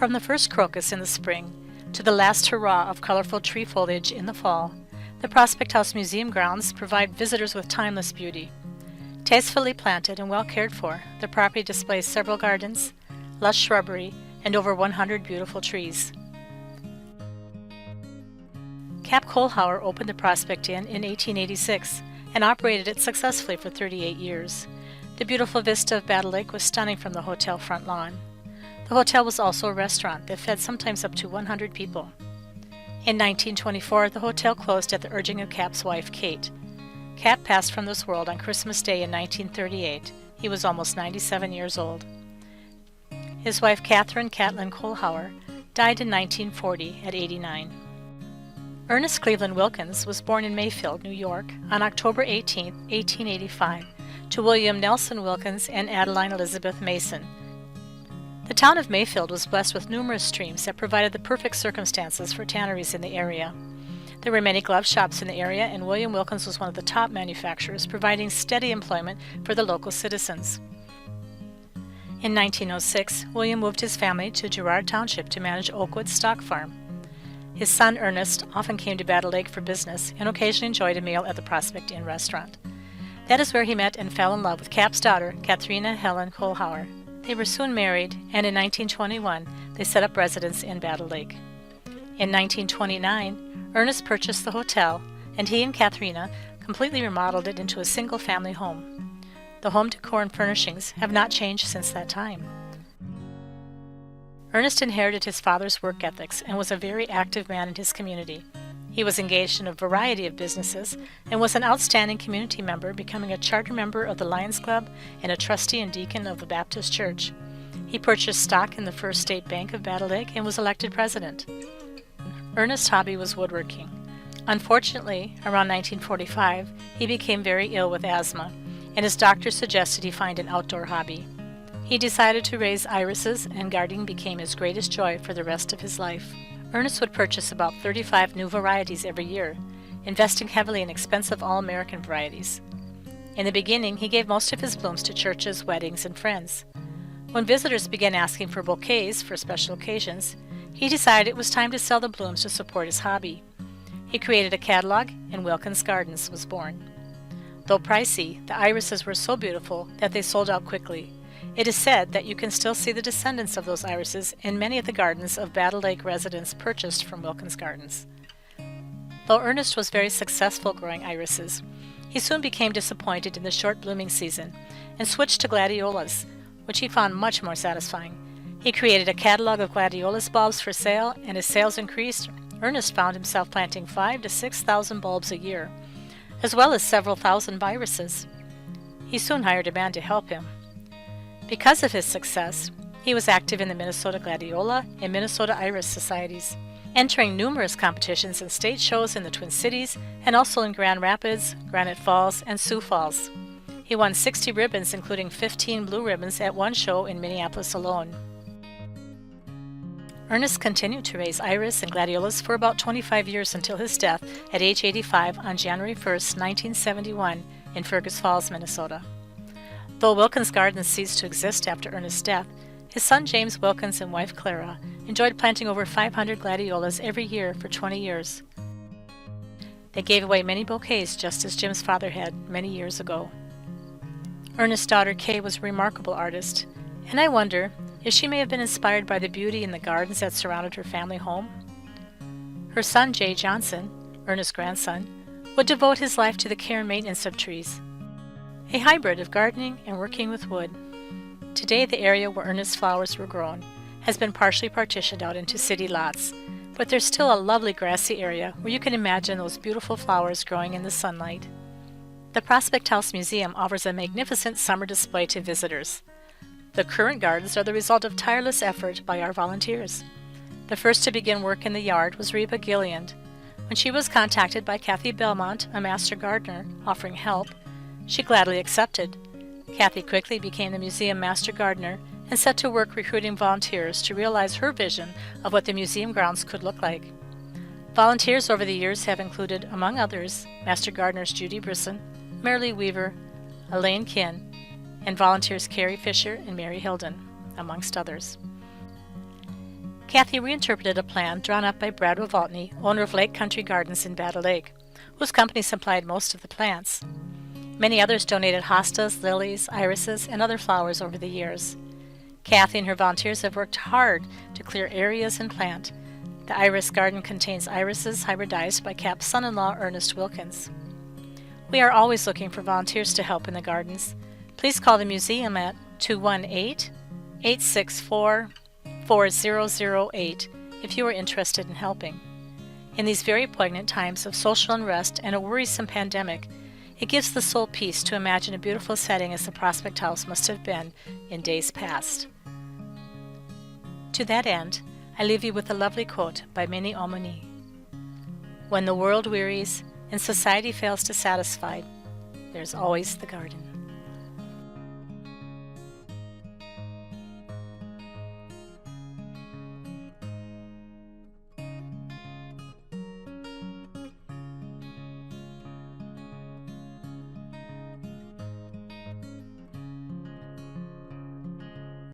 From the first crocus in the spring to the last hurrah of colorful tree foliage in the fall, the Prospect House Museum grounds provide visitors with timeless beauty. Tastefully planted and well cared for, the property displays several gardens, lush shrubbery, and over 100 beautiful trees. Cap Kohlhauer opened the Prospect Inn in 1886 and operated it successfully for 38 years. The beautiful vista of Battle Lake was stunning from the hotel front lawn. The hotel was also a restaurant that fed sometimes up to 100 people. In 1924, the hotel closed at the urging of Cap's wife, Kate. Cap passed from this world on Christmas Day in 1938. He was almost 97 years old. His wife, Catherine Catlin Kohlhauer, died in 1940 at 89. Ernest Cleveland Wilkins was born in Mayfield, New York, on October 18, 1885, to William Nelson Wilkins and Adeline Elizabeth Mason. The town of Mayfield was blessed with numerous streams that provided the perfect circumstances for tanneries in the area. There were many glove shops in the area, and William Wilkins was one of the top manufacturers, providing steady employment for the local citizens. In 1906, William moved his family to Girard Township to manage Oakwood Stock Farm. His son Ernest often came to Battle Lake for business and occasionally enjoyed a meal at the Prospect Inn restaurant. That is where he met and fell in love with Cap's daughter, Katharina Helen Kohlhauer. They were soon married, and in 1921 they set up residence in Battle Lake. In 1929, Ernest purchased the hotel, and he and Katharina completely remodeled it into a single-family home. The home decor and furnishings have not changed since that time. Ernest inherited his father's work ethics and was a very active man in his community. He was engaged in a variety of businesses and was an outstanding community member, becoming a charter member of the Lions Club and a trustee and deacon of the Baptist Church. He purchased stock in the First State Bank of Battle Lake and was elected president. Ernest's hobby was woodworking. Unfortunately, around 1945, he became very ill with asthma, and his doctor suggested he find an outdoor hobby. He decided to raise irises, and gardening became his greatest joy for the rest of his life. Ernest would purchase about 35 new varieties every year, investing heavily in expensive all-American varieties. In the beginning, he gave most of his blooms to churches, weddings, and friends. When visitors began asking for bouquets for special occasions, he decided it was time to sell the blooms to support his hobby. He created a catalog, and Wilkins Gardens was born. Though pricey, the irises were so beautiful that they sold out quickly. It is said that you can still see the descendants of those irises in many of the gardens of Battle Lake residents purchased from Wilkins Gardens. Though Ernest was very successful growing irises, he soon became disappointed in the short blooming season and switched to gladiolas, which he found much more satisfying. He created a catalog of gladiolus bulbs for sale, and as sales increased, Ernest found himself planting 5,000 to 6,000 bulbs a year, as well as several thousand irises. He soon hired a man to help him. Because of his success, he was active in the Minnesota Gladiola and Minnesota Iris Societies, entering numerous competitions and state shows in the Twin Cities and also in Grand Rapids, Granite Falls, and Sioux Falls. He won 60 ribbons, including 15 blue ribbons at one show in Minneapolis alone. Ernest continued to raise iris and gladiolas for about 25 years until his death at age 85 on January 1, 1971, in Fergus Falls, Minnesota. Though Wilkins Gardens ceased to exist after Ernest's death, his son James Wilkins and wife Clara enjoyed planting over 500 gladiolas every year for 20 years. They gave away many bouquets just as Jim's father had many years ago. Ernest's daughter Kay was a remarkable artist, and I wonder if she may have been inspired by the beauty in the gardens that surrounded her family home. Her son Jay Johnson, Ernest's grandson, would devote his life to the care and maintenance of trees, a hybrid of gardening and working with wood. Today, the area where Ernest's flowers were grown has been partially partitioned out into city lots, but there's still a lovely grassy area where you can imagine those beautiful flowers growing in the sunlight. The Prospect House Museum offers a magnificent summer display to visitors. The current gardens are the result of tireless effort by our volunteers. The first to begin work in the yard was Reba Gilliand. When she was contacted by Kathy Belmont, a master gardener, offering help, she gladly accepted. Kathy quickly became the museum master gardener and set to work recruiting volunteers to realize her vision of what the museum grounds could look like. Volunteers over the years have included, among others, master gardeners Judy Brisson, Marilee Weaver, Elaine Kinn, and volunteers Carrie Fisher and Mary Hilden, amongst others. Kathy reinterpreted a plan drawn up by Brad Walvatne, owner of Lake Country Gardens in Battle Lake, whose company supplied most of the plants. Many others donated hostas, lilies, irises, and other flowers over the years. Kathy and her volunteers have worked hard to clear areas and plant. The iris garden contains irises hybridized by Cap's son-in-law, Ernest Wilkins. We are always looking for volunteers to help in the gardens. Please call the museum at 218-864-4008 if you are interested in helping. In these very poignant times of social unrest and a worrisome pandemic, it gives the soul peace to imagine a beautiful setting as the Prospect House must have been in days past. To that end, I leave you with a lovely quote by Minnie Omoni. When the world wearies and society fails to satisfy, there's always the garden.